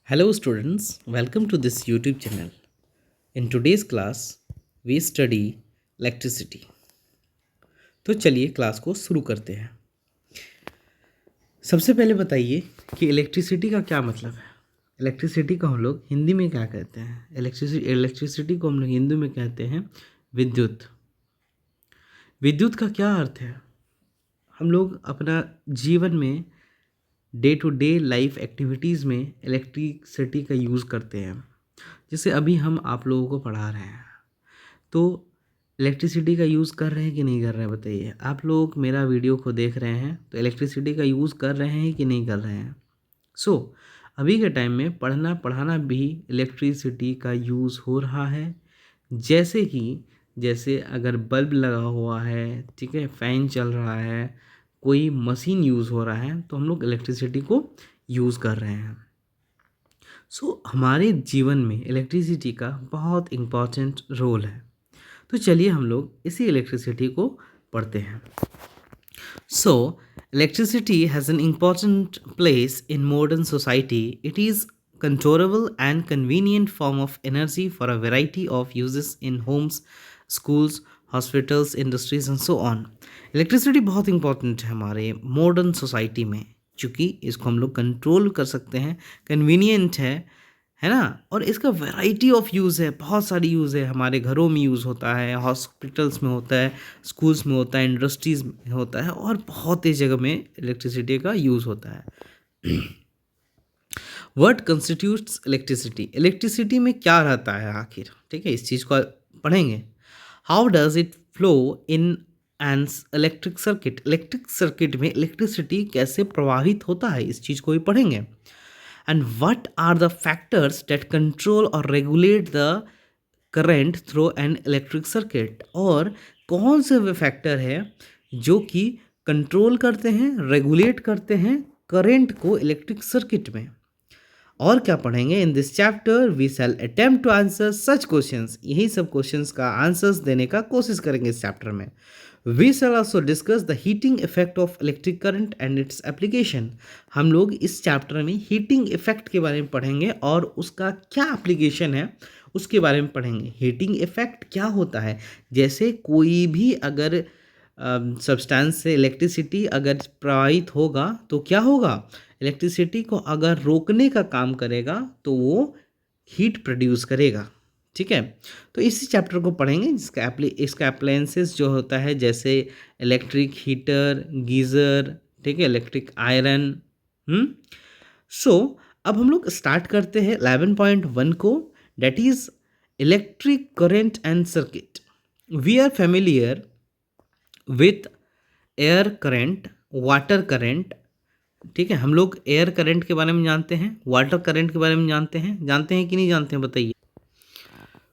Hello, students. Welcome to this YouTube channel. In today's class, we study electricity. तो चलिए class को शुरू करते हैं। सबसे पहले बताइए कि इलेक्ट्रिसिटी का क्या मतलब है। इलेक्ट्रिसिटी को हम लोग हिंदी में क्या कहते हैं? इलेक्ट्रिसिटी को हम लोग हिंदी में कहते हैं विद्युत। विद्युत का क्या अर्थ है? हम लोग अपना जीवन में day to day life activities में इलेक्ट्रिसिटी का यूज़ करते हैं। जैसे अभी हम आप लोगों को पढ़ा रहे हैं, तो इलेक्ट्रिसिटी का यूज़ कर रहे हैं कि नहीं कर रहे हैं बताइए। आप लोग मेरा वीडियो को देख रहे हैं तो इलेक्ट्रिसिटी का यूज़ कर रहे हैं कि नहीं कर रहे हैं। अभी के टाइम में पढ़ना पढ़ाना भी इलेक्ट्रिसिटी का यूज़ हो रहा है। जैसे अगर बल्ब लगा हुआ है, ठीक है, फ़ैन चल रहा है, कोई मशीन यूज़ हो रहा है, तो हम लोग इलेक्ट्रिसिटी को यूज़ कर रहे हैं। हमारे जीवन में इलेक्ट्रिसिटी का बहुत इम्पॉर्टेंट रोल है। तो चलिए हम लोग इसी इलेक्ट्रिसिटी को पढ़ते हैं। Electricity has an important place in modern society. It is controllable and convenient form of energy for a variety of uses in homes, schools, hospitals, industries and so on. Electricity बहुत important है हमारे modern society में, क्योंकि इसको हम लोग control कर सकते हैं, कन्वीनियंट है ना। और इसका वैरायटी ऑफ यूज़ है, बहुत सारी यूज़ है। हमारे घरों में यूज़ होता है, हॉस्पिटल्स में होता है, स्कूल्स में होता है, इंडस्ट्रीज़ में होता है, और बहुत ही जगह में इलेक्ट्रिसिटी का यूज़ होता है। What constitutes electricity? इलेक्ट्रिसिटी में क्या रहता है आखिर, ठीक है, इस चीज़ को पढ़ेंगे। How does it flow in an electric circuit? Electric circuit में इलेक्ट्रिसिटी कैसे प्रवाहित होता है, इस चीज़ को भी पढ़ेंगे। And what are the factors that control और regulate the current through an electric circuit? और कौन से वे फैक्टर है जो कि कंट्रोल करते हैं, रेगुलेट करते हैं करंट को इलेक्ट्रिक सर्किट में। और क्या पढ़ेंगे in this chapter? We shall attempt to answer such questions. यही सब क्वेश्चंस का आंसर्स देने का कोशिश करेंगे इस चैप्टर में। We shall also discuss the heating effect of electric current and its application. हम लोग इस चैप्टर में हीटिंग इफेक्ट के बारे में पढ़ेंगे और उसका क्या एप्लीकेशन है उसके बारे में पढ़ेंगे। हीटिंग इफेक्ट क्या होता है? जैसे कोई भी अगर सब्सटेंस से इलेक्ट्रिसिटी अगर प्रवाहित होगा तो क्या होगा? इलेक्ट्रिसिटी को अगर रोकने का काम करेगा तो वो हीट प्रोड्यूस करेगा, ठीक है। तो इसी चैप्टर को पढ़ेंगे जिसका इसका अप्लायंसेस जो होता है, जैसे इलेक्ट्रिक हीटर, गीज़र, ठीक है, इलेक्ट्रिक आयरन। अब हम लोग स्टार्ट करते हैं 11.1 को, that is electric current and circuit. We are familiar with air current, water current, ठीक है। हम लोग एयर करंट के बारे में जानते हैं, वाटर करंट के बारे में जानते हैं कि नहीं जानते हैं बताइए।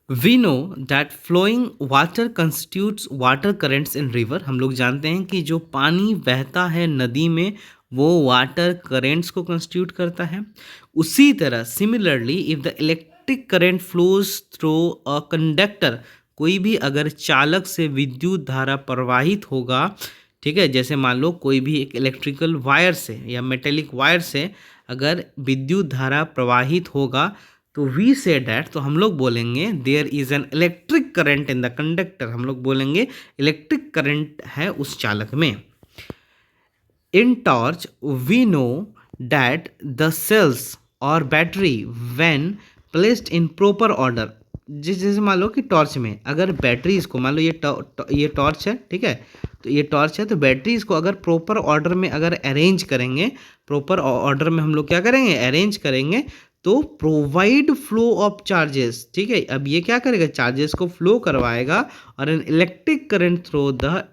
We know that flowing water constitutes water currents in river. हम लोग जानते हैं कि जो पानी बहता है नदी में वो वाटर करेंट्स को कंस्टिट्यूट करता है। उसी तरह similarly if the electric current flows through a conductor, कोई भी अगर चालक से विद्युत धारा प्रवाहित होगा, ठीक है, जैसे मान लो कोई भी एक इलेक्ट्रिकल वायर से या मेटेलिक वायर से अगर विद्युत धारा प्रवाहित होगा तो वी से डैट, तो हम लोग बोलेंगे there is an electric current in the conductor. हम लोग बोलेंगे इलेक्ट्रिक करंट है उस चालक में। In torch we know that the cells और battery when placed in proper order. जैसे मान लो कि टॉर्च में अगर बैटरी, इसको मान लो ये टॉर्च है, ठीक है, तो ये टॉर्च है, तो बैटरी इसको अगर प्रॉपर ऑर्डर में अगर अरेंज करेंगे, प्रॉपर ऑर्डर में हम लोग क्या करेंगे, अरेंज करेंगे, तो प्रोवाइड फ्लो ऑफ चार्जेस, ठीक है। अब ये क्या करेगा, चार्जेस को फ्लो करवाएगा और an electric current through the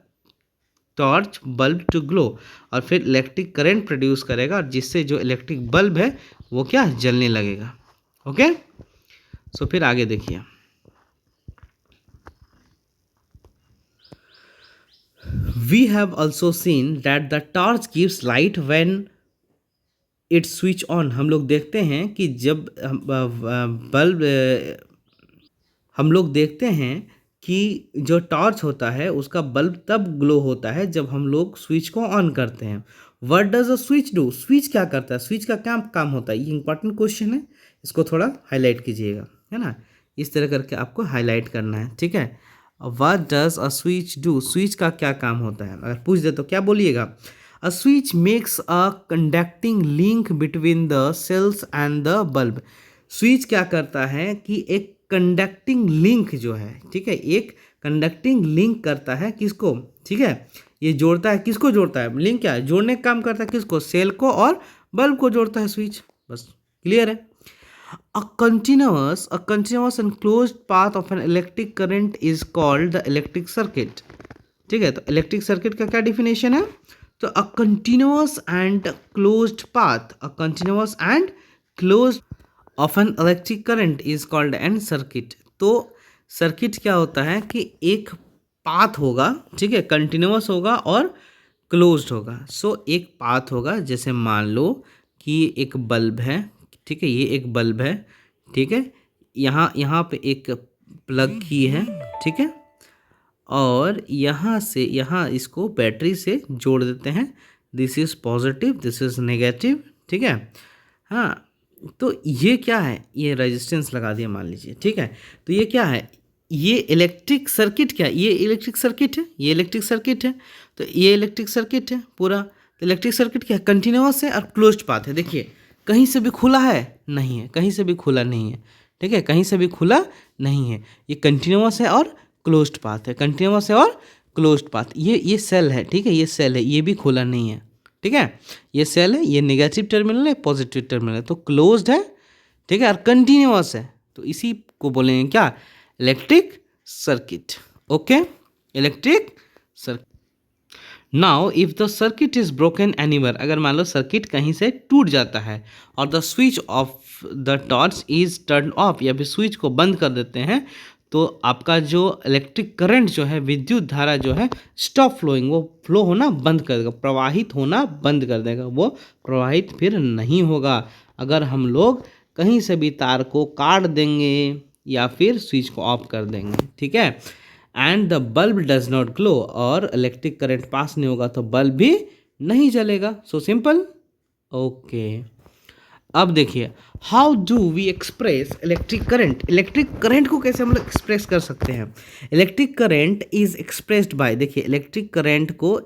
torch bulb to glow, और फिर इलेक्ट्रिक करंट प्रोड्यूस करेगा और जिससे जो इलेक्ट्रिक बल्ब है वो क्या जलने लगेगा। ओके, फिर आगे देखिए। We have also seen that the torch gives light when it's switch on। हम लोग देखते हैं कि जब बल्ब, हम लोग देखते हैं कि जो टॉर्च होता है उसका बल्ब तब ग्लो होता है जब हम लोग स्विच को ऑन करते हैं। What does a switch do, switch क्या करता है, स्विच का क्या काम होता है, ये इंपॉर्टेंट क्वेश्चन है, इसको थोड़ा हाईलाइट कीजिएगा, है ना, इस तरह करके आपको हाईलाइट करना है, ठीक है। What does a switch do, switch का क्या काम होता है, अगर पूछ दे तो क्या बोलिएगा। A switch makes a conducting link between the cells and the bulb, switch क्या करता है कि एक कंडक्टिंग लिंक जो है, ठीक है, एक कंडक्टिंग लिंक करता है किसको, ठीक है, ये जोड़ता है, किसको जोड़ता है, लिंक क्या है, जोड़ने का काम करता है किसको, सेल को और बल्ब को जोड़ता है स्विच, बस क्लियर है। A continuous and closed path of an electric current is called the electric circuit, ठीक है। तो इलेक्ट्रिक सर्किट का क्या डिफिनेशन है, तो a continuous and closed path, a continuous and closed of N electric current is called an circuit. तो circuit क्या होता है कि एक पाथ होगा, ठीक है, कंटिन्यूअस होगा और क्लोज्ड होगा। सो एक पाथ होगा, जैसे मान लो कि एक बल्ब है, ठीक है, ये एक बल्ब है, ठीक है, यहाँ यहाँ पे एक प्लग की है, ठीक है, और यहाँ से यहाँ इसको बैटरी से जोड़ देते हैं, this is positive, this is negative, ठीक है। हाँ, तो ये क्या है, ये रेजिस्टेंस लगा दिया मान लीजिए, ठीक है। तो ये क्या है, ये इलेक्ट्रिक सर्किट, क्या ये इलेक्ट्रिक सर्किट है, ये इलेक्ट्रिक सर्किट है, तो ये इलेक्ट्रिक सर्किट है पूरा। तो इलेक्ट्रिक सर्किट क्या है, कंटिन्यूअस है और क्लोज्ड पाथ है। देखिए कहीं से भी खुला है नहीं है, कहीं से भी खुला नहीं है, ठीक है, कहीं से भी खुला नहीं है, ये कंटिन्यूअस है और क्लोज्ड पाथ है, कंटिन्यूअस है और क्लोज्ड पाथ। ये सेल है, ठीक है, ये सेल है, ये भी खुला नहीं है, ठीक है, ये सेल है, ये नेगेटिव टर्मिनल है, पॉजिटिव टर्मिनल है, तो क्लोज्ड है, ठीक है, और कंटिन्यूअस है, तो इसी को बोलेंगे क्या, electric circuit. Okay, electric circuit. Now if the circuit is broken anywhere, अगर मान लो सर्किट कहीं से टूट जाता है और the switch off the torch is turn off, या फिर स्विच को बंद कर देते हैं, तो आपका जो इलेक्ट्रिक करंट जो है, विद्युत धारा जो है, स्टॉप फ्लोइंग, वो फ्लो होना बंद कर देगा, प्रवाहित होना बंद कर देगा, वो प्रवाहित फिर नहीं होगा अगर हम लोग कहीं से भी तार को काट देंगे या फिर स्विच को ऑफ कर देंगे, ठीक है। And the bulb does not glow, और इलेक्ट्रिक करंट पास नहीं होगा तो बल्ब भी नहीं जलेगा, सो सिंपल। ओके, अब देखिए, how do we express electric current, electric current को कैसे हम लोग एक्सप्रेस कर सकते हैं। Electric current is expressed by, देखिए इलेक्ट्रिक करंट को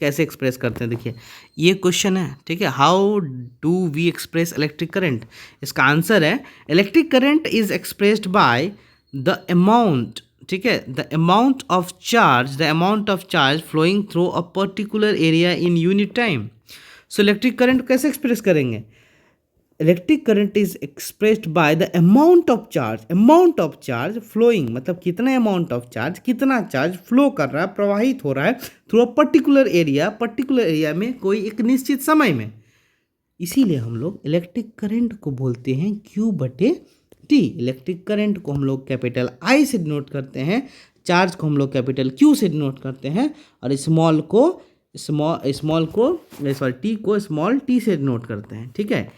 कैसे एक्सप्रेस करते हैं, देखिए ये क्वेश्चन है, ठीक है, how do we express electric current, इसका आंसर है electric current is expressed by the amount, ठीक है, the amount of charge flowing through a particular area in unit time. So electric current कैसे एक्सप्रेस करेंगे, electric current is expressed by the amount of charge flowing, मतलब कितना amount of charge, कितना charge flow कर रहा है, प्रवाहित हो रहा है थ्रू अ पर्टिकुलर एरिया में कोई एक निश्चित समय में। इसीलिए हम लोग इलेक्ट्रिक करंट को बोलते हैं Q/T। इलेक्ट्रिक करंट को हम लोग कैपिटल I से डिनोट करते हैं, चार्ज को हम लोग कैपिटल Q से डिनोट करते हैं, और स्मॉल टी को स्मॉल t से डिनोट करते हैं, ठीक है।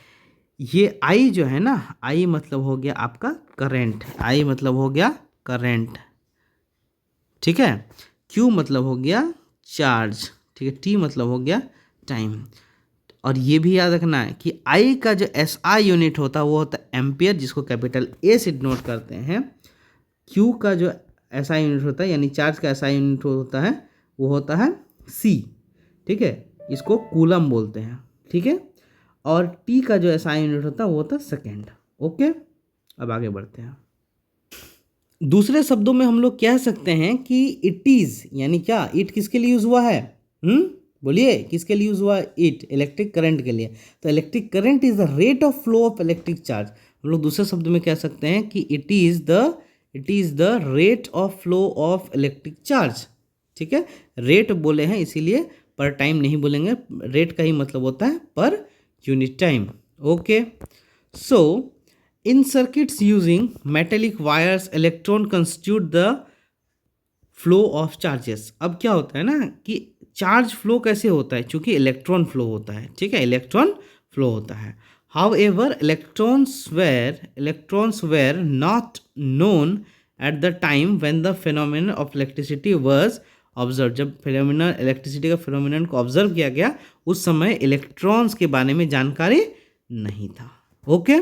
ये I जो है ना, I मतलब हो गया आपका करंट, I मतलब हो गया करंट, ठीक है, Q मतलब हो गया चार्ज, ठीक है, T मतलब हो गया टाइम। और ये भी याद रखना है कि I का जो SI यूनिट होता है वो होता है एम्पियर, जिसको कैपिटल A से डिनोट करते हैं। Q का जो SI यूनिट होता है, यानी चार्ज का SI यूनिट होता है, वो होता है C, ठीक है, इसको कूलम बोलते हैं, ठीक है। और T का जो SI यूनिट होता है वो होता है सेकेंड। ओके, अब आगे बढ़ते हैं। दूसरे शब्दों में हम लोग कह सकते हैं कि इट इज़, यानी क्या, इट किसके लिए यूज़ हुआ है, बोलिए किसके लिए यूज़ हुआ है, इट इलेक्ट्रिक करंट के लिए। तो electric current is the rate of flow of electric charge, हम लोग दूसरे शब्द में कह सकते हैं कि it is the rate of flow of electric charge, ठीक है। रेट बोले हैं इसीलिए पर टाइम नहीं बोलेंगे, रेट का ही मतलब होता है per unit time. Okay, so in circuits using metallic wires electron constitute the flow of charges. अब क्या होता है ना कि चार्ज फ्लो कैसे होता है, चूंकि इलेक्ट्रॉन फ्लो होता है, ठीक है, इलेक्ट्रॉन फ्लो होता है। How ever electrons were not known at the time when the phenomenon of electricity was observe, जब फिनोमिना इलेक्ट्रिसिटी का फिनोमिनन को ऑब्जर्व किया गया उस समय इलेक्ट्रॉन्स के बारे में जानकारी नहीं था. Okay.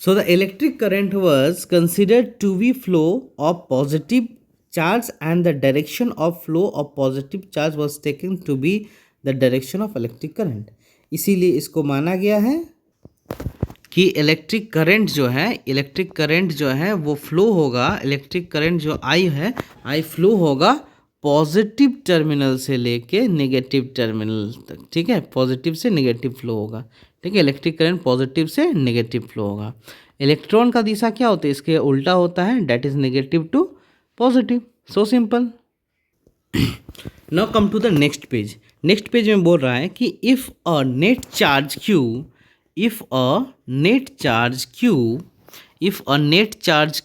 So the electric current was considered to be flow of positive charge and the direction of flow of positive charge was taken to be the direction of electric current. इसीलिए इसको माना गया है कि इलेक्ट्रिक करंट जो है वो flow होगा, इलेक्ट्रिक करंट जो आई फ्लो होगा पॉजिटिव टर्मिनल से लेके नेगेटिव टर्मिनल तक. ठीक है, पॉजिटिव से नेगेटिव फ्लो होगा. ठीक है, इलेक्ट्रिक करंट पॉजिटिव से नेगेटिव फ्लो होगा. इलेक्ट्रॉन का दिशा क्या होता है, इसके उल्टा होता है, that is negative to positive. So simple. Now come to the next page. Next page में बोल रहा है कि इफ अ नेट चार्ज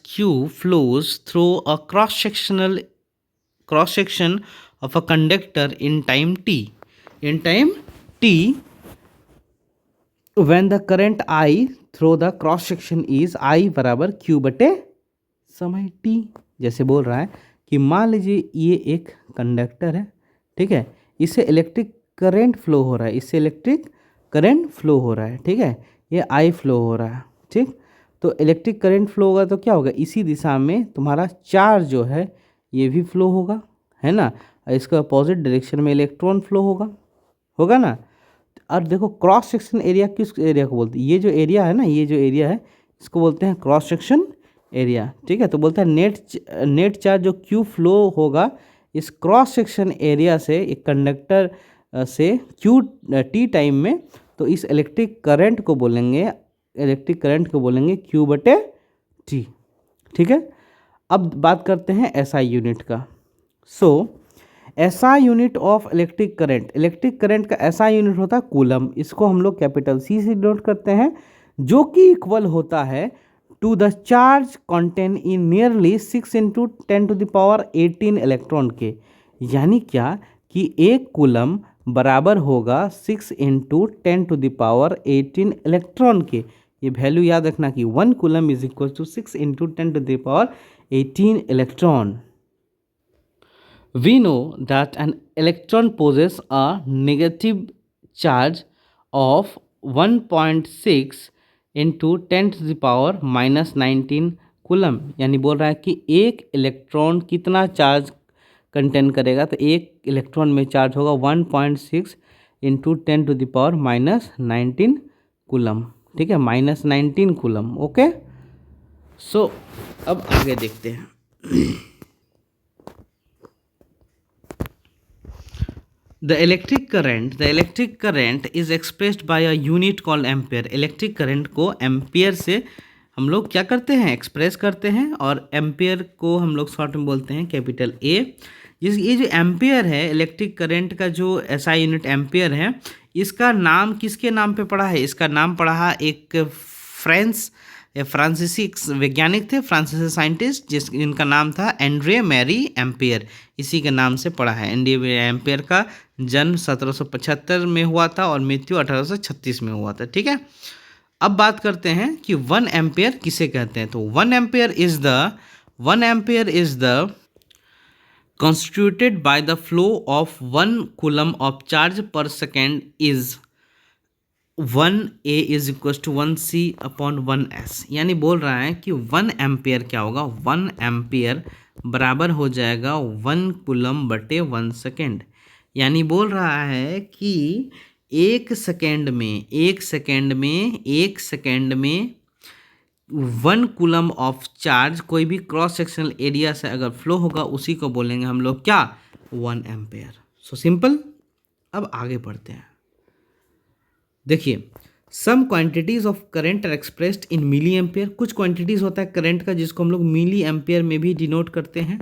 Q flows through a cross section of a conductor in time t, when the current I through the cross section is I बराबर Q बटे समय t. जैसे बोल रहा है कि मान लीजिए ये एक कंडक्टर है. ठीक है, इससे इलेक्ट्रिक करंट फ्लो हो रहा है. ठीक है, ये I फ्लो हो रहा है. ठीक, तो इलेक्ट्रिक करंट फ्लो होगा तो क्या होगा, इसी दिशा में तुम्हारा चार्ज जो है ये भी फ्लो होगा, है ना. इसका अपोजिट डायरेक्शन में इलेक्ट्रॉन फ्लो होगा ना. और देखो क्रॉस सेक्शन एरिया किस एरिया को बोलते हैं, ये जो एरिया है इसको बोलते हैं क्रॉस सेक्शन एरिया. ठीक है, तो बोलता है नेट चार्ज जो क्यू फ्लो होगा इस क्रॉस सेक्शन एरिया से एक कंडक्टर से क्यू टी टाइम में, तो इस इलेक्ट्रिक करंट को बोलेंगे क्यू बटे टी. ठीक है, अब बात करते हैं एसआई यूनिट का. So SI unit of electric current का एसआई यूनिट होता है कूलम. इसको हम लोग कैपिटल सी से डिनोट करते हैं, जो कि इक्वल होता है to the charge contain in nearly 6 × 10⁻18 electron के. यानी क्या कि एक कूलम बराबर होगा 6 × 10⁻18 इलेक्ट्रॉन के. ये वैल्यू याद रखना कि 1 coulomb is equal to 6 × 10⁻18 electron. We know that an electron possesses a negative charge of 1.6 × 10⁻−19 coulomb. यानी बोल रहा है कि एक इलेक्ट्रॉन कितना चार्ज कंटेन करेगा, तो एक इलेक्ट्रॉन में चार्ज होगा 1.6 × 10⁻−19 कूलम. ठीक है, -19 कूलम. ओके, सो अब आगे देखते हैं. The electric current is expressed by a unit called ampere. Electric current को एम्पियर से हम लोग क्या करते हैं, एक्सप्रेस करते हैं, और एम्पियर को हम लोग शॉर्ट में बोलते हैं कैपिटल ए. ये जो एम्पियर है, इलेक्ट्रिक करंट का जो एसआई यूनिट एम्पियर है, इसका नाम किसके नाम पे पड़ा है, इसका नाम पड़ा है एक फ्रांसीसी वैज्ञानिक थे, फ्रांसीसी साइंटिस्ट, जिनका नाम था एंड्रे मैरी एम्पियर. इसी के नाम से पड़ा है. एंड्रे एम्पियर का जन्म 1775 में हुआ था और मृत्यु 1836 में हुआ था. ठीक है, अब बात करते हैं कि 1 एम्पियर किसे कहते हैं. तो 1 ampere is the constituted by the flow of 1 coulomb of charge per second is 1A is equals to 1C/1S. यानी बोल रहा है कि 1 एम्पियर क्या होगा, 1 एम्पियर बराबर हो जाएगा 1 कूलम बटे 1 सेकेंड. यानी बोल रहा है कि एक सेकेंड में 1 कूलम ऑफ चार्ज कोई भी क्रॉस सेक्शनल एरिया से अगर फ्लो होगा उसी को बोलेंगे हम लोग क्या, 1 एम्पेयर. So simple. अब आगे बढ़ते हैं. देखिए, some quantities of current are expressed in milliampere. कुछ क्वांटिटीज होता है करंट का जिसको हम लोग मिली एम्पेयर में भी डिनोट करते हैं,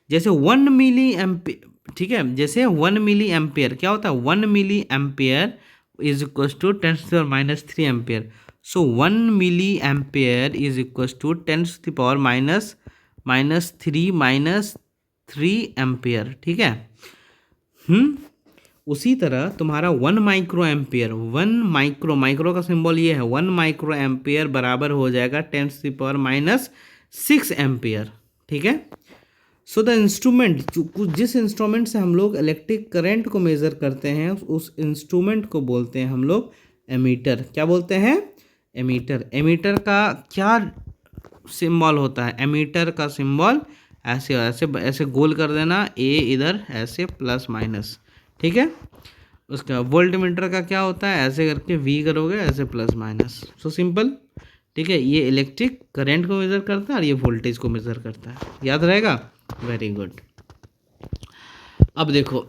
जैसे 1 मिली एम्पेयर. ठीक है, जैसे 1 मिली एम्पेयर क्या होता है, 1 milli ampere is equal to 10⁻³ ampere. So 1 milli ampere is equal to 10⁻³ ampere. ठीक है. उसी तरह तुम्हारा 1 माइक्रो एम्पेयर, माइक्रो का सिंबल ये है, 1 माइक्रो एम्पेयर बराबर हो जाएगा 10⁻⁶ एम्पेयर. ठीक है। सो द इंस्ट्रूमेंट, जिस इंस्ट्रूमेंट से हम लोग इलेक्ट्रिक करंट को मेज़र करते हैं उस इंस्ट्रूमेंट को बोलते हैं हम लोग एमीटर। क्या बोलते हैं? एमीटर। एमीटर का क्या सिंबल होता है? एमीटर का सिंबल ऐसे ऐसे ऐसे गोल कर देना, ए इधर ऐसे प्लस माइनस, ठीक है। उसका वोल्ट मीटर का क्या होता है? ऐसे करके वी करोगे, ऐसे प्लस माइनस। सो सिंपल, ठीक है। ये इलेक्ट्रिक करंट को मेज़र करता है और ये वोल्टेज को मेज़र करता है। याद रहेगा? Very good. अब देखो,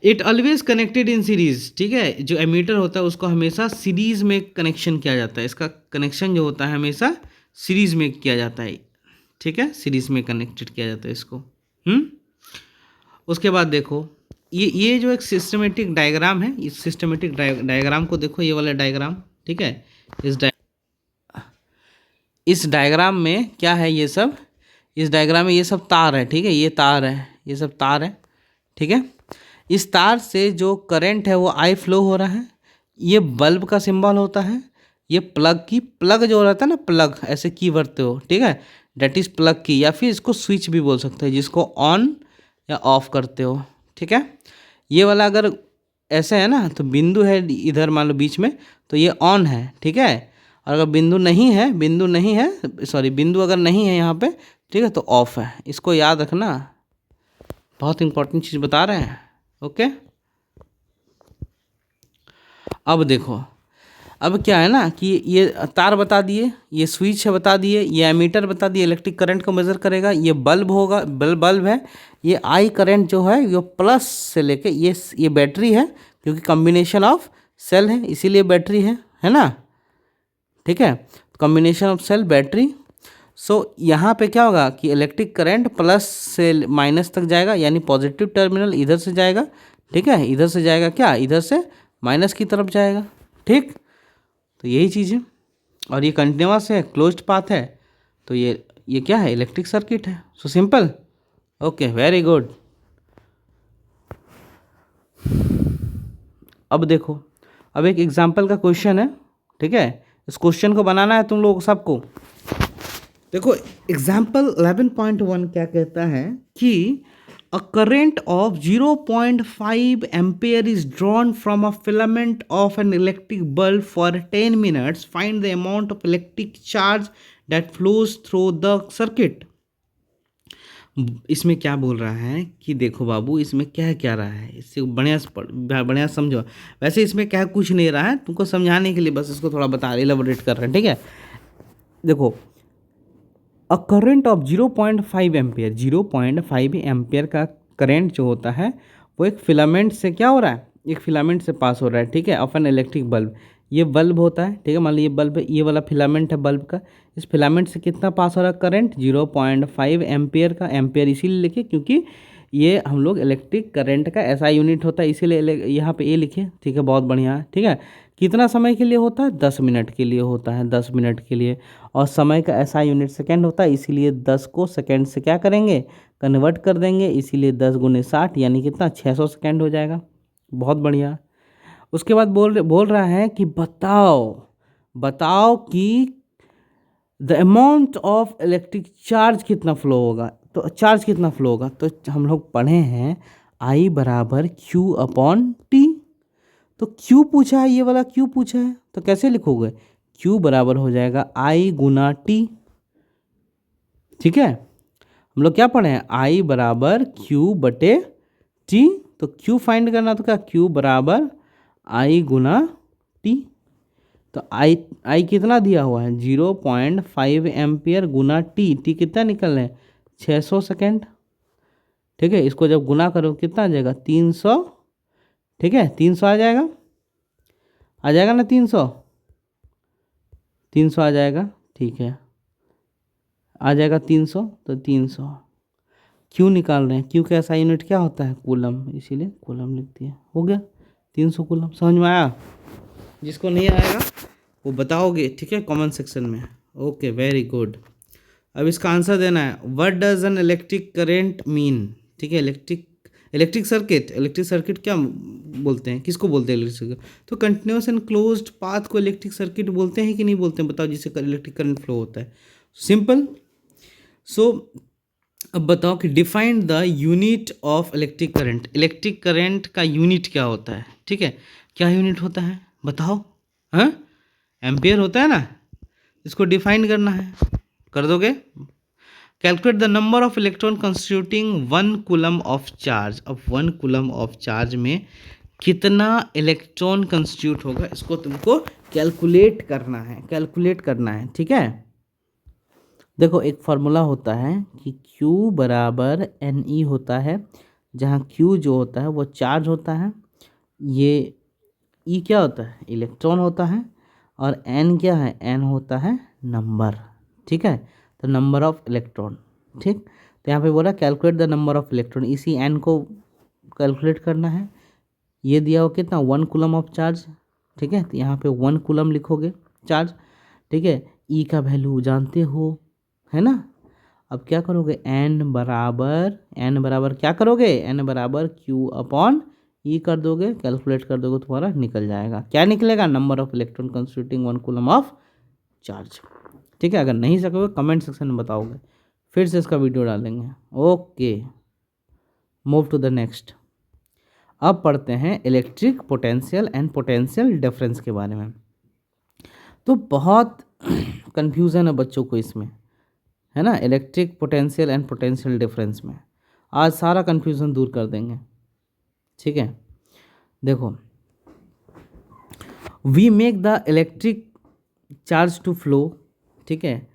it always connected in series, ठीक है। जो एमीटर होता है उसको हमेशा सीरीज में कनेक्शन किया जाता है। इसका कनेक्शन जो होता है हमेशा सीरीज में किया जाता है, ठीक है। सीरीज में कनेक्टेड किया जाता है इसको। उसके बाद देखो, ये जो एक सिस्टमेटिक डायग्राम है, इस सिस्टमेटिक डायग्राम को देखो, ये वाला डायग्राम, ठीक है। इस डायग्राम में क्या है? ये सब, इस डायग्राम में ये सब तार है, ठीक है। ये तार है, ये सब तार है, ठीक है। इस तार से जो करंट है वो आई फ्लो हो रहा है। ये बल्ब का सिंबल होता है। ये प्लग जो रहता है ना, प्लग ऐसे की भरते हो, ठीक है, डेट इज़ प्लग की, या फिर इसको स्विच भी बोल सकते हैं, जिसको ऑन या ऑफ करते हो, ठीक है। ये वाला अगर ऐसे है ना, तो बिंदु है इधर मान लो बीच में, तो ये ऑन है, ठीक है। और अगर बिंदु नहीं है, बिंदु अगर नहीं है यहाँ पे, ठीक है, तो ऑफ है। इसको याद रखना, बहुत इंपॉर्टेंट चीज़ बता रहे हैं, ओके। अब देखो, अब क्या है ना कि ये तार बता दिए, ये स्विच है बता दिए, ये एमीटर बता दिए, इलेक्ट्रिक करंट को मेज़र करेगा। ये बल्ब होगा, बल्ब है। ये आई करंट जो है ये प्लस से लेके ये बैटरी है, क्योंकि कॉम्बिनेशन ऑफ सेल है इसीलिए बैटरी है ना, ठीक है। Combination of cell battery. So यहाँ पे क्या होगा कि इलेक्ट्रिक करंट प्लस से माइनस तक जाएगा, यानी पॉजिटिव टर्मिनल इधर से जाएगा, ठीक है। इधर से जाएगा क्या? इधर से माइनस की तरफ जाएगा, ठीक। तो यही चीज़ है, और ये कंटिन्यूअस है, क्लोज्ड पाथ है, तो ये क्या है? इलेक्ट्रिक सर्किट है। So simple, okay, very good. अब देखो, अब एक एग्जाम्पल का क्वेश्चन है, ठीक है। इस क्वेश्चन को बनाना है तुम लोग सबको। देखो, एग्जाम्पल 11.1 क्या कहता है कि a current of 0.5 ampere is drawn from a filament of an electric bulb for 10 minutes. Find the amount of electric charge that flows through the circuit. इसमें क्या बोल रहा है कि देखो बाबू, इसमें क्या क्या रहा है, इससे बढ़िया समझो। वैसे इसमें क्या कुछ नहीं रहा है, तुमको समझाने के लिए बस इसको थोड़ा बता एलाबोरेट कर रहे हैं, ठीक है। देखो, a current of 0.5 ampere, 0.5 ampere का करंट जो होता है वो एक फिलामेंट से क्या हो रहा है? एक फिलामेंट से पास हो रहा है, ठीक है, ऑफ एन इलेक्ट्रिक बल्ब। ये बल्ब होता है, ठीक है, मान लो ये बल्ब है, ये वाला फिलामेंट है बल्ब का। इस फिलामेंट से कितना पास हो रहा है करंट? 0.5 एम्पियर का। एम्पियर इसीलिए लिखे क्योंकि ये हम लोग इलेक्ट्रिक करंट का ऐसा यूनिट होता है, इसीलिए यहाँ पे ये लिखे, ठीक है, बहुत बढ़िया, ठीक है। कितना समय के लिए होता है? 10 मिनट के लिए होता है, 10 मिनट के लिए। और समय का ऐसा यूनिट सेकंड होता है, इसीलिए 10 को सेकंड से क्या करेंगे? कन्वर्ट कर देंगे, इसीलिए 10 गुने 60 यानी कितना? 600 सेकंड हो जाएगा। बहुत बढ़िया। उसके बाद बोल रहा है कि बताओ कि the amount of electric charge कितना फ्लो होगा। तो चार्ज कितना फ्लो होगा? तो हम लोग पढ़े हैं I बराबर Q अपॉन टी। तो Q पूछा है, ये वाला Q पूछा है, तो कैसे लिखोगे? Q बराबर हो जाएगा I गुना टी, ठीक है। हम लोग क्या पढ़े हैं? I बराबर Q बटे टी। तो Q फाइंड करना, तो क्या? Q बराबर I गुना टी। तो I कितना दिया हुआ है? 0.5 एम्पियर गुना टी कितना निकल रहे हैं? 600 सेकेंड, ठीक है। इसको जब गुना करो कितना आ जाएगा? 300, ठीक है, 300 आ जाएगा ना? 300 आ जाएगा, ठीक है, आ जाएगा 300। तो 300 क्यों निकाल रहे हैं? क्यों का ऐसा यूनिट क्या होता है? कूलम, इसीलिए कूलम लिख दिया। हो गया 300 कूलम। समझ में आया? जिसको नहीं आएगा वो बताओगे, ठीक है, कमेंट सेक्शन में। Okay, very good. अब इसका आंसर देना है। What does N electric current mean? ठीक है, इलेक्ट्रिक सर्किट क्या बोलते हैं? किसको बोलते हैं इलेक्ट्रिक सर्किट? तो कंटिन्यूस एंड क्लोज्ड पाथ को इलेक्ट्रिक सर्किट बोलते हैं कि नहीं बोलते हैं? बताओ, जिससे इलेक्ट्रिक करंट फ्लो होता है। सिंपल, सो अब बताओ कि defined the unit of electric current. Electric current का यूनिट क्या होता है, ठीक है, क्या यूनिट होता है बताओ। हाँ, एम्पियर होता है ना, इसको डिफाइन करना है, कर दोगे। Calculate the number of electron constituting 1 coulomb of charge. अब 1 कूलम ऑफ चार्ज में कितना इलेक्ट्रॉन कंस्टिट्यूट होगा, इसको तुमको कैलकुलेट करना है, कैलकुलेट करना है, ठीक है। देखो एक फार्मूला होता है कि Q बराबर NE होता है, जहाँ Q जो होता है वो चार्ज होता है, ये E क्या होता है, इलेक्ट्रॉन होता है, और N क्या है, N होता है नंबर, ठीक है। तो नंबर ऑफ इलेक्ट्रॉन, ठीक। तो यहाँ पे बोला calculate the number of electron, इसी N को कैलकुलेट करना है। ये दिया हो कितना, 1 कूलम ऑफ चार्ज, ठीक है। तो यहाँ पे 1 कूलम लिखोगे चार्ज, ठीक है। ई का वैल्यू जानते हो, है ना। अब क्या करोगे, एन बराबर क्या करोगे, एन बराबर क्यू अपॉन ई कर दोगे, कैलकुलेट कर दोगे, तुम्हारा निकल जाएगा। क्या निकलेगा, number of electron constituting 1 coulomb of charge, ठीक है। अगर नहीं सकोगे कमेंट सेक्शन में बताओगे, फिर से इसका वीडियो डालेंगे। Okay, move to the next. अब पढ़ते हैं electric potential and potential difference के बारे में। तो बहुत कन्फ्यूज़न है बच्चों को इसमें, है ना, electric potential and potential difference में। आज सारा कन्फ्यूज़न दूर कर देंगे, ठीक है। देखो, we make the electric charge to flow, ठीक है।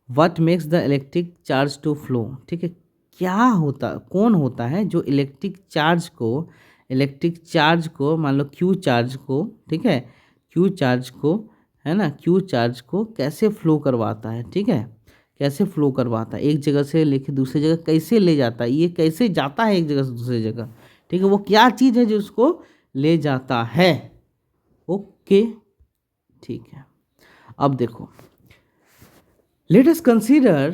What makes the electric charge to flow, ठीक है। क्या होता, कौन होता है जो इलेक्ट्रिक चार्ज को मान लो क्यू चार्ज को, ठीक है, क्यू चार्ज को, है ना, क्यू चार्ज को कैसे फ्लो करवाता है, ठीक है, कैसे फ्लो करवाता है, एक जगह से लेके दूसरी जगह कैसे ले जाता है, ये कैसे जाता है एक जगह से दूसरी जगह, ठीक है। वो क्या चीज़ है जो उसको ले जाता है, ओके, ठीक है। अब देखो, let us consider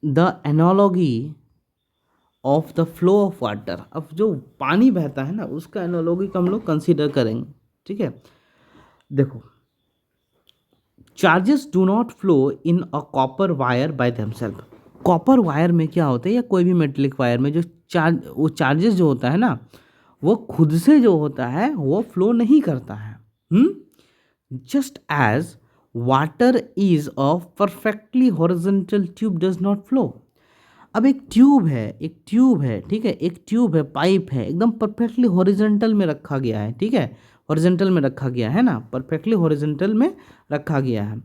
the analogy of the flow of water। अब जो पानी बहता है ना, उसका एनालॉगी को हम लोग कंसीडर करेंगे, ठीक है। देखो, charges do not flow in a copper wire by themselves. Copper wire में क्या होता है, या कोई भी मेटेलिक वायर में जो चार्जेस जो होता है ना, वो खुद से जो होता है वो फ्लो नहीं करता है। Just as water is of perfectly horizontal tube does not flow. अब एक ट्यूब है, ठीक है, एक ट्यूब है, पाइप है, एकदम परफेक्टली हॉरिजॉन्टल में रखा गया है, ठीक है, हॉरिजॉन्टल में रखा गया है ना, परफेक्टली हॉरिजॉन्टल में रखा गया है।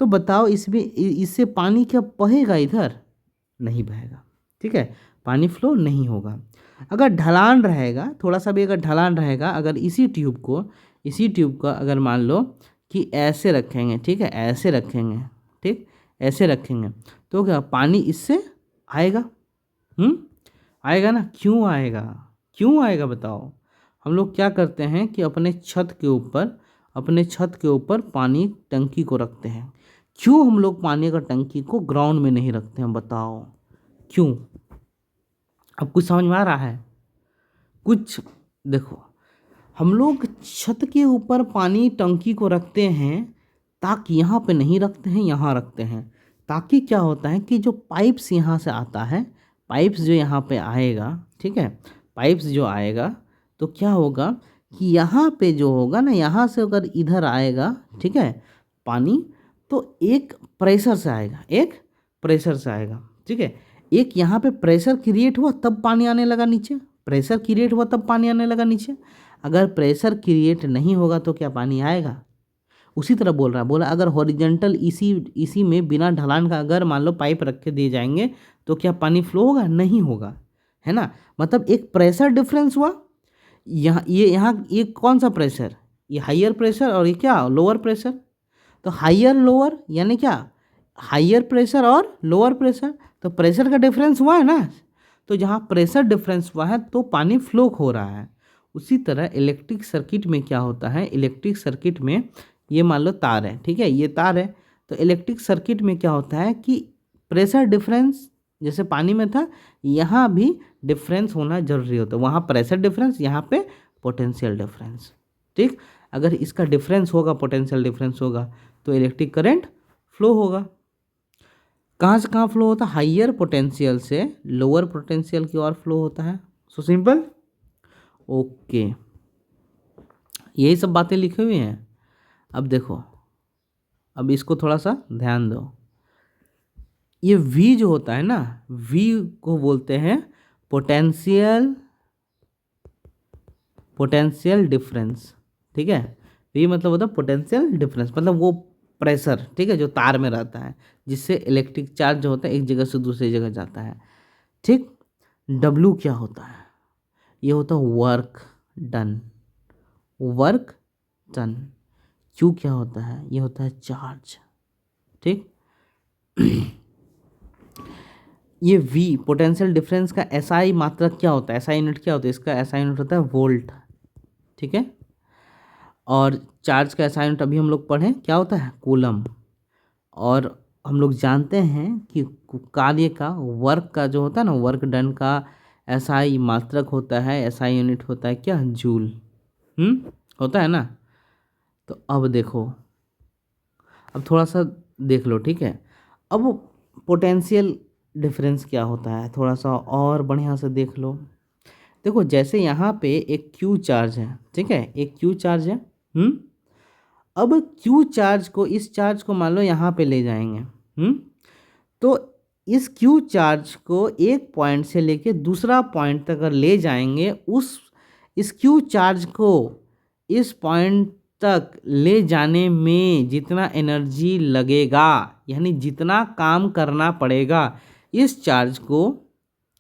तो बताओ इसमें इससे पानी क्या बहेगा, इधर नहीं बहेगा, ठीक है, पानी फ्लो नहीं होगा। अगर ढलान रहेगा, थोड़ा सा भी अगर ढलान रहेगा, अगर इसी ट्यूब को अगर मान लो कि ऐसे रखेंगे, ठीक है, ऐसे रखेंगे, ठीक, ऐसे रखेंगे, तो क्या पानी इससे आएगा, आएगा ना। क्यों आएगा बताओ। हम लोग क्या करते हैं कि अपने छत के ऊपर पानी टंकी को रखते हैं। क्यों हम लोग पानी का टंकी को ग्राउंड में नहीं रखते हैं, बताओ क्यों। अब कुछ समझ में आ रहा है कुछ। देखो, हम लोग छत के ऊपर पानी टंकी को रखते हैं, ताकि यहाँ पे नहीं रखते हैं, यहाँ रखते हैं, ताकि क्या होता है कि जो पाइप्स यहाँ से आता है, पाइप्स जो यहाँ पे आएगा, ठीक है, पाइप्स जो आएगा, तो क्या होगा कि यहाँ पे जो होगा ना, यहाँ से अगर इधर आएगा, ठीक है, पानी, तो एक प्रेशर से आएगा, ठीक है। एक यहाँ पे प्रेशर क्रिएट हुआ तब पानी आने लगा नीचे, अगर प्रेशर क्रिएट नहीं होगा तो क्या पानी आएगा। उसी तरह बोला अगर हॉरिजॉन्टल इसी में बिना ढलान का अगर मान लो पाइप रख के दिए जाएंगे, तो क्या पानी फ्लो होगा, नहीं होगा, है ना। मतलब एक प्रेशर डिफरेंस हुआ, ये कौन सा प्रेशर, ये हाइयर प्रेशर, और ये क्या, लोअर प्रेशर। तो हाइयर लोअर यानी क्या, हाइयर प्रेशर और लोअर प्रेशर, तो प्रेशर का डिफरेंस हुआ है ना। तो जहाँ प्रेशर डिफरेंस हुआ है तो पानी फ्लो हो रहा है। उसी तरह इलेक्ट्रिक सर्किट में क्या होता है, इलेक्ट्रिक सर्किट में ये मान लो तार है, ठीक है, ये तार है, तो इलेक्ट्रिक सर्किट में क्या होता है कि प्रेशर डिफरेंस जैसे पानी में था, यहाँ भी डिफरेंस होना जरूरी होता है। वहाँ प्रेशर डिफरेंस, यहाँ पे पोटेंशियल डिफरेंस, ठीक। अगर इसका डिफरेंस होगा, पोटेंशियल डिफरेंस होगा, तो इलेक्ट्रिक करंट फ्लो होगा। कहाँ से कहाँ फ्लो होता है? हाइयर पोटेंशियल से लोअर पोटेंशियल की ओर फ्लो होता है। So simple. ओके, यही सब बातें लिखी हुई हैं। अब देखो, अब इसको थोड़ा सा ध्यान दो। ये V जो होता है ना, V को बोलते हैं पोटेंशियल पोटेंशियल डिफरेंस। ठीक है, V मतलब होता है पोटेंशियल डिफरेंस, मतलब वो प्रेशर, ठीक है, जो तार में रहता है, जिससे इलेक्ट्रिक चार्ज जो होता है एक जगह से दूसरी जगह जाता है। ठीक। W क्या होता है? ये होता है work done, work done. Q क्या होता है? ये होता है चार्ज। ठीक। ये V पोटेंशियल डिफरेंस का SI मात्रक क्या होता है? SI यूनिट क्या होता है? इसका SI यूनिट होता है वोल्ट। ठीक है। और चार्ज का SI यूनिट अभी हम लोग पढ़ें क्या होता है? कूलम। और हम लोग जानते हैं कि कार्य का, वर्क का जो होता है ना, वर्क डन का SI मात्रक होता है, SI यूनिट होता है क्या? जूल। होता है ना। तो अब देखो, अब थोड़ा सा देख लो। ठीक है। अब पोटेंशियल डिफरेंस क्या होता है, थोड़ा सा और बढ़िया से देख लो। देखो, जैसे यहाँ पे एक क्यू चार्ज है, ठीक है, एक क्यू चार्ज है। अब क्यू चार्ज को, इस चार्ज को मान लो यहाँ पे ले जाएंगे। तो इस क्यू चार्ज को एक पॉइंट से लेके दूसरा पॉइंट तक अगर ले जाएंगे, इस क्यू चार्ज को इस पॉइंट तक ले जाने में जितना एनर्जी लगेगा, यानी जितना काम करना पड़ेगा इस चार्ज को,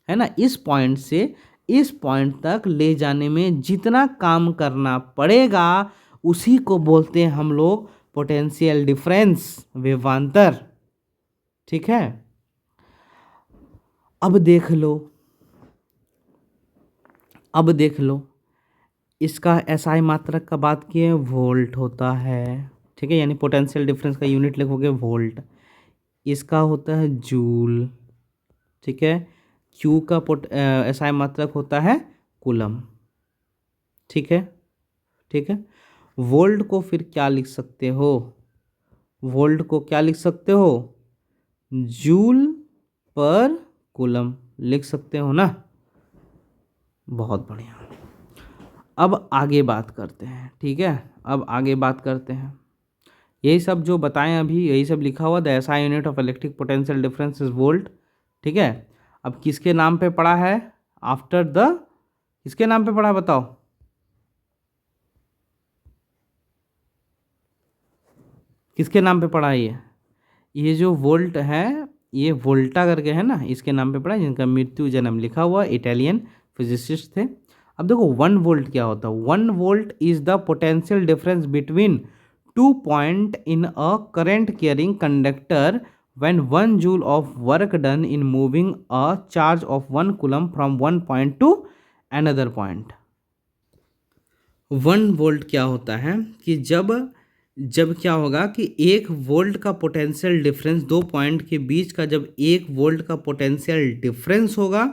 है ना, इस पॉइंट से इस पॉइंट तक ले जाने में जितना काम करना पड़ेगा, उसी को बोलते हैं हम लोग पोटेंशियल डिफरेंस, विभवांतर। ठीक है। अब देख लो, अब देख लो, इसका SI मात्रक का बात किए, वोल्ट होता है। ठीक है, यानी पोटेंशियल डिफरेंस का यूनिट लिखोगे वोल्ट। इसका होता है जूल। ठीक है। Q का SI मात्रक होता है कूलम। ठीक है। ठीक है। वोल्ट को फिर क्या लिख सकते हो? वोल्ट को क्या लिख सकते हो? जूल पर कूलम लिख सकते हो ना। बहुत बढ़िया। अब आगे बात करते हैं। ठीक है, अब आगे बात करते हैं। यही सब जो बताएं अभी, यही सब लिखा हुआ, the SI unit of electric potential difference is volt. ठीक है। अब किसके नाम पे पड़ा है? आफ्टर द, किसके नाम पे पड़ा है बताओ? किसके नाम पे पड़ा है ये जो वोल्ट है, ये वोल्टा करके है ना, इसके नाम पे पड़ा है, जिनका मृत्यु जन्म लिखा हुआ, इटालियन फिजिसिस्ट थे। अब देखो 1 वोल्ट क्या होता है? 1 volt is the potential difference between 2 point in a current carrying conductor when 1 joule of work done in moving a charge of 1 coulomb from one point to another point। 1 volt क्या होता है कि जब जब क्या होगा कि 1 वोल्ट का पोटेंशियल डिफरेंस, 2 पॉइंट के बीच का जब 1 वोल्ट का पोटेंशियल डिफरेंस होगा,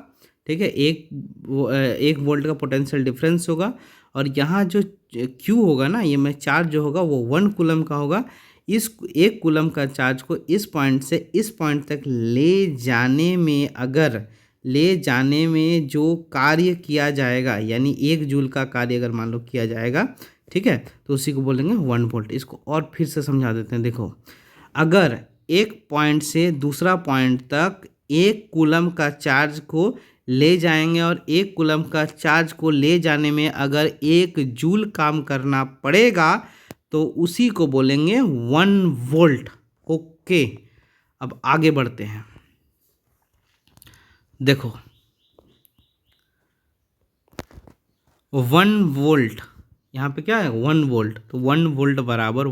ठीक है, 1 वोल्ट का पोटेंशियल डिफरेंस होगा, और यहाँ जो क्यू होगा ना, ये में चार्ज जो होगा वो 1 कूलम का होगा। इस 1 कूलम का चार्ज को इस पॉइंट से इस पॉइंट तक ले जाने में जो कार्य किया जाएगा, यानी 1 जूल का कार्य अगर मान लो किया जाएगा, ठीक है, तो उसी को बोलेंगे 1 वोल्ट। इसको और फिर से समझा देते हैं। देखो, अगर एक पॉइंट से दूसरा पॉइंट तक 1 कूलम का चार्ज को ले जाएंगे, और 1 कूलम का चार्ज को ले जाने में अगर 1 जूल काम करना पड़ेगा, तो उसी को बोलेंगे 1 वोल्ट। ओके, अब आगे बढ़ते हैं। देखो, 1 वोल्ट यहाँ पे क्या है? 1 वोल्ट। तो 1 वोल्ट बराबर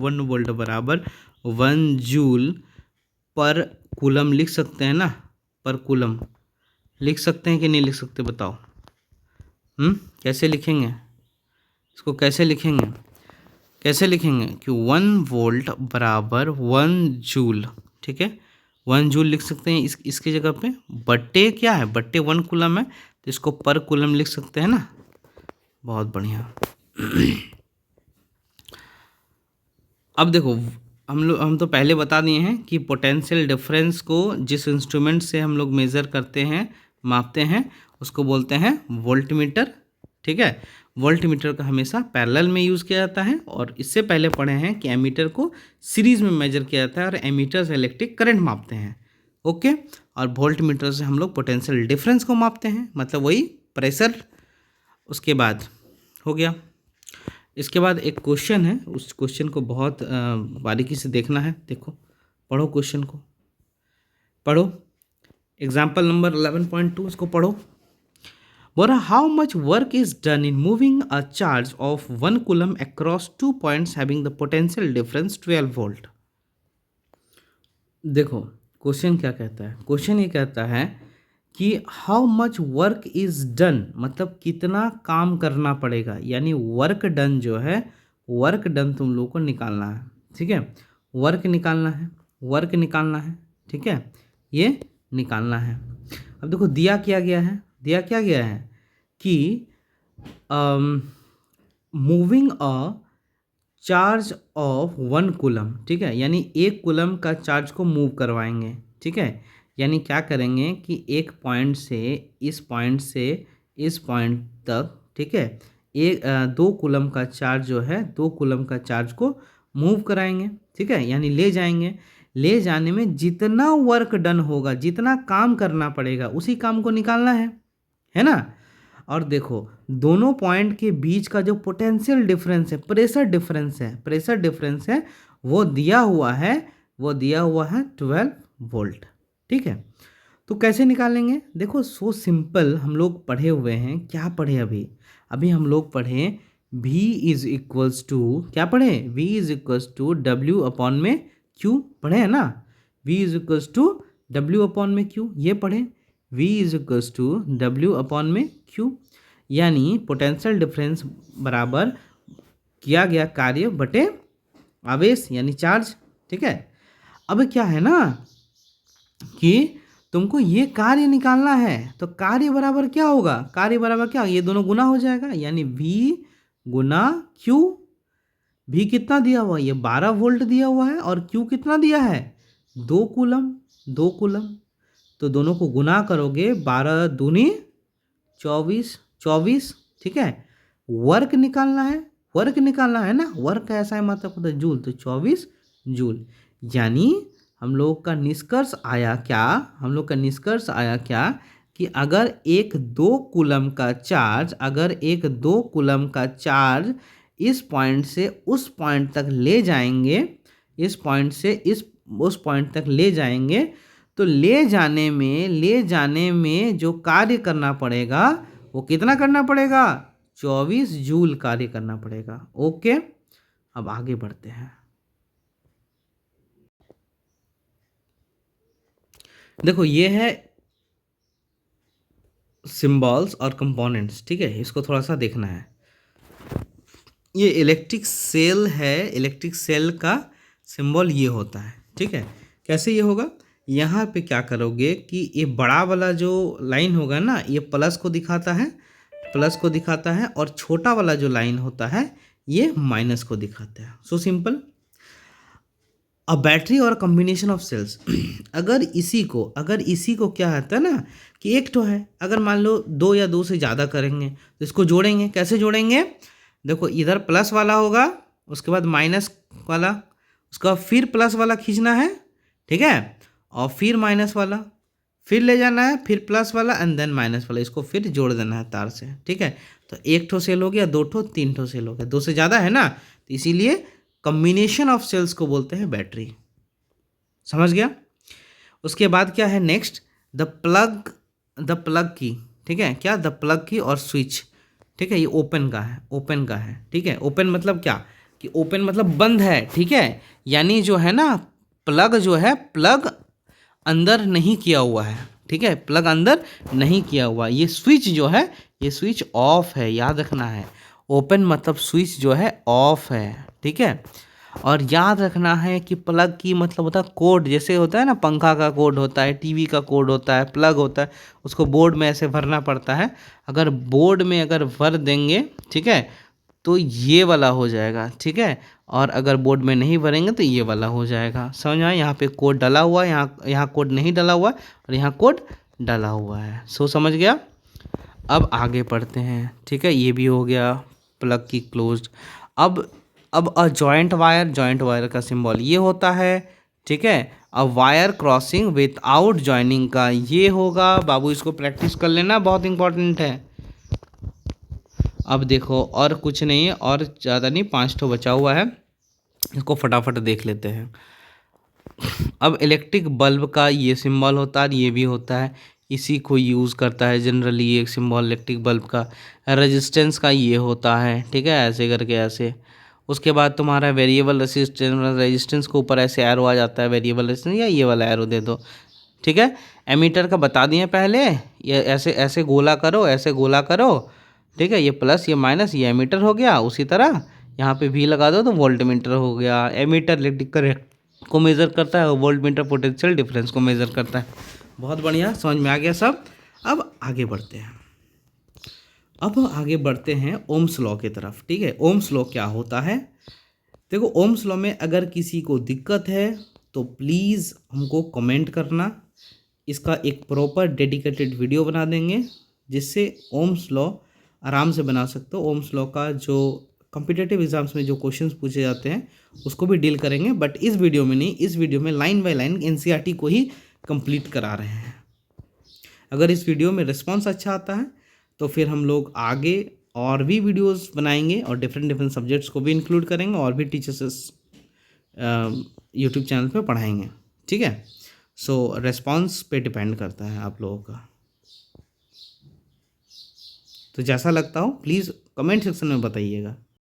1 जूल पर कूलम लिख सकते हैं ना, पर कूलम लिख सकते हैं कि नहीं लिख सकते बताओ? कैसे लिखेंगे इसको? कैसे लिखेंगे कि 1 वोल्ट बराबर 1 जूल, ठीक है, 1 जूल लिख सकते हैं इसकी जगह पे, बट्टे क्या है? बट्टे 1 कूलम है, तो इसको पर कूलम लिख सकते हैं ना। बहुत बढ़िया। अब देखो, हम तो पहले बता दिए हैं कि पोटेंशियल डिफरेंस को जिस इंस्ट्रूमेंट से हम लोग मेज़र करते हैं, मापते हैं, उसको बोलते हैं वोल्टमीटर। ठीक है, वोल्टमीटर का हमेशा पैरेलल में यूज़ किया जाता है, और इससे पहले पढ़े हैं कि एमीटर को सीरीज़ में मेजर किया जाता है और एमीटर से इलेक्ट्रिक करंट मापते हैं। ओके, और वोल्टमीटर से हम लोग पोटेंशियल डिफरेंस को मापते हैं, मतलब वही प्रेशर। उसके बाद हो गया। इसके बाद एक क्वेश्चन है, उस क्वेश्चन को बहुत बारीकी से देखना है। देखो, पढ़ो क्वेश्चन को, पढ़ो। एग्जाम्पल नंबर 11.2, इसको पढ़ो। बोला how much work is done in moving a charge of 1 coulomb across 2 points having the potential difference 12 volt. देखो क्वेश्चन क्या कहता है, क्वेश्चन ये कहता है कि how much work is done, मतलब कितना काम करना पड़ेगा, यानी वर्क डन जो है, वर्क डन तुम लोग को निकालना है। ठीक है, वर्क निकालना है, वर्क निकालना है। ठीक है, ये निकालना है। अब देखो दिया क्या गया है, दिया क्या गया है कि moving a charge of 1 coulomb. ठीक है, यानी 1 कूलम का चार्ज को मूव करवाएंगे। ठीक है, यानी क्या करेंगे कि एक पॉइंट से इस पॉइंट से इस पॉइंट तक, ठीक है, 2 कूलम का चार्ज जो है, 2 कूलम का चार्ज को मूव कराएंगे। ठीक है, यानी ले जाएंगे। ले जाने में जितना वर्क डन होगा, जितना काम करना पड़ेगा, उसी काम को निकालना है ना। और देखो दोनों पॉइंट के बीच का जो पोटेंशियल डिफरेंस है, प्रेशर डिफरेंस है, प्रेशर डिफरेंस है, वो दिया हुआ है, वो दिया हुआ है 12 वोल्ट। ठीक है, तो कैसे निकालेंगे? देखो सो सिंपल, हम लोग पढ़े हुए हैं। क्या पढ़े अभी? अभी हम लोग पढ़े V इज इक्वल्स टू, क्या पढ़े? V is equals to W upon में Q, पढ़े है ना। V is equals to W upon में Q, ये पढ़े। V is equals to W upon में Q, यानी पोटेंशियल डिफरेंस बराबर किया गया कार्य बटे आवेश यानी चार्ज। ठीक है, अब क्या है ना कि तुमको ये कार्य निकालना है, तो कार्य बराबर क्या होगा? कार्य बराबर क्या, ये दोनों गुना हो जाएगा, यानी V गुना Q। V कितना दिया हुआ है? ये 12 वोल्ट दिया हुआ है, और Q कितना दिया है? 2 कूलम, 2 कूलम। तो दोनों को गुना करोगे, 12 दूनी 24, 24। ठीक है, वर्क निकालना है, वर्क निकालना है ना, वर्क ऐसा है मतलब होता है जूल, तो 24 जूल। यानी हम लोग का निष्कर्ष आया क्या, हम लोग का निष्कर्ष आया क्या कि अगर एक 2 कूलम का चार्ज, अगर एक 2 कूलम का चार्ज इस पॉइंट से उस पॉइंट तक ले जाएंगे, इस पॉइंट से इस उस पॉइंट तक ले जाएंगे, तो ले जाने में जो कार्य करना पड़ेगा वो कितना करना पड़ेगा? 24 जूल कार्य करना पड़ेगा। ओके, अब आगे बढ़ते हैं। देखो ये है सिंबल्स और कंपोनेंट्स। ठीक है, इसको थोड़ा सा देखना है। ये इलेक्ट्रिक सेल है, इलेक्ट्रिक सेल का सिंबल ये होता है। ठीक है, कैसे ये होगा? यहाँ पे क्या करोगे कि ये बड़ा वाला जो लाइन होगा ना, ये प्लस को दिखाता है, प्लस को दिखाता है, और छोटा वाला जो लाइन होता है ये माइनस को दिखाता है। So simple. अ बैटरी और कम्बिनेशन ऑफ सेल्स अगर इसी को क्या होता है ना कि एक तो है, अगर मान लो 2 या 2 से ज़्यादा करेंगे तो इसको जोड़ेंगे। कैसे जोड़ेंगे? देखो इधर प्लस वाला होगा, उसके बाद माइनस वाला, उसका फिर प्लस वाला खींचना है। ठीक है, और फिर माइनस वाला, फिर ले जाना है, फिर प्लस वाला एंड देन माइनस वाला, इसको फिर जोड़ देना है तार से। ठीक है, तो 1 ठो सेल हो गया, 2 ठो, 3 ठो सेल हो गया। 2 से ज़्यादा है ना, तो इसीलिए कम्बिनेशन ऑफ सेल्स को बोलते हैं बैटरी। समझ गया? उसके बाद क्या है नेक्स्ट? द प्लग की। ठीक है, क्या? द प्लग की और स्विच। ठीक है, ये ओपन का है, ओपन का है। ठीक है, ओपन मतलब क्या कि ओपन मतलब बंद है। ठीक है, यानी जो है ना प्लग जो है, प्लग अंदर नहीं किया हुआ है। ठीक है, प्लग अंदर नहीं किया हुआ। ये स्विच जो है, ये स्विच ऑफ है, याद रखना है। ओपन मतलब स्विच जो है ऑफ है। ठीक है, और याद रखना है कि प्लग की मतलब होता है कोड, जैसे होता है ना पंखा का कोड होता है, टीवी का कोड होता है, प्लग होता है, उसको बोर्ड में ऐसे भरना पड़ता है। अगर बोर्ड में अगर भर देंगे, ठीक है, तो ये वाला हो जाएगा, ठीक है। और अगर बोर्ड में नहीं भरेंगे तो ये वाला हो जाएगा। समझ में आया? यहाँ पे कोड डाला हुआ है, यहाँ कोड नहीं डाला हुआ है और यहाँ कोड डाला हुआ है। सो समझ गया। अब आगे पढ़ते हैं, ठीक है। ये भी हो गया प्लग की क्लोज्ड। अब अ जॉइंट वायर का सिंबल ये होता है, ठीक है। अब वायर क्रॉसिंग विदाउट जॉइनिंग का ये होगा। बाबू इसको प्रैक्टिस कर लेना, बहुत इंपॉर्टेंट है। अब देखो और कुछ नहीं है, और ज़्यादा नहीं, 5 ठो बचा हुआ है, इसको फटाफट देख लेते हैं। अब इलेक्ट्रिक बल्ब का ये सिंबल होता है, ये भी होता है, इसी को यूज़ करता है जनरली ये सिंबल इलेक्ट्रिक बल्ब का। रेजिस्टेंस का ये होता है, ठीक है, ऐसे करके ऐसे। उसके बाद तुम्हारा वेरिएबल रेजिस्टेंस के ऊपर ऐसे एरो आ जाता है, वेरिएबल रेजिस्टेंस, या ये वाला एरो दे दो, ठीक है। एमीटर का बता दिए पहले, ये ऐसे ऐसे गोला करो, ऐसे गोला करो, ठीक है। ये प्लस ये माइनस, ये एमीटर हो गया। उसी तरह यहाँ पे भी लगा दो तो वोल्ट मीटर हो गया। एमीटर इलेक्ट्रिक करंट को मेज़र करता है और वोल्ट मीटर पोटेंशियल डिफरेंस को मेज़र करता है। बहुत बढ़िया, समझ में आ गया सब। अब आगे बढ़ते हैं, ओम्स लॉ की तरफ, ठीक है। ओम्स लॉ क्या होता है? देखो, ओम्स लॉ में अगर किसी को दिक्कत है तो प्लीज़ हमको कमेंट करना, इसका एक प्रॉपर डेडिकेटेड वीडियो बना देंगे जिससे ओम्स लॉ आराम से बना सकते हो। ओम्स लॉ का जो कॉम्पिटिटिव एग्जाम्स में जो क्वेश्चंस पूछे जाते हैं उसको भी डील करेंगे, बट इस वीडियो में नहीं, इस वीडियो में लाइन बाय लाइन एनसीईआरटी को ही कंप्लीट करा रहे हैं। अगर इस वीडियो में रिस्पॉन्स अच्छा आता है तो फिर हम लोग आगे और भी वीडियोस बनाएंगे और डिफरेंट सब्जेक्ट्स को भी इंक्लूड करेंगे और भी टीचर्स यूट्यूब चैनल पे पढ़ाएंगे, ठीक है। सो रिस्पॉन्स पे डिपेंड करता है आप लोगों का। तो जैसा लगता हो प्लीज़ कमेंट सेक्शन में बताइएगा।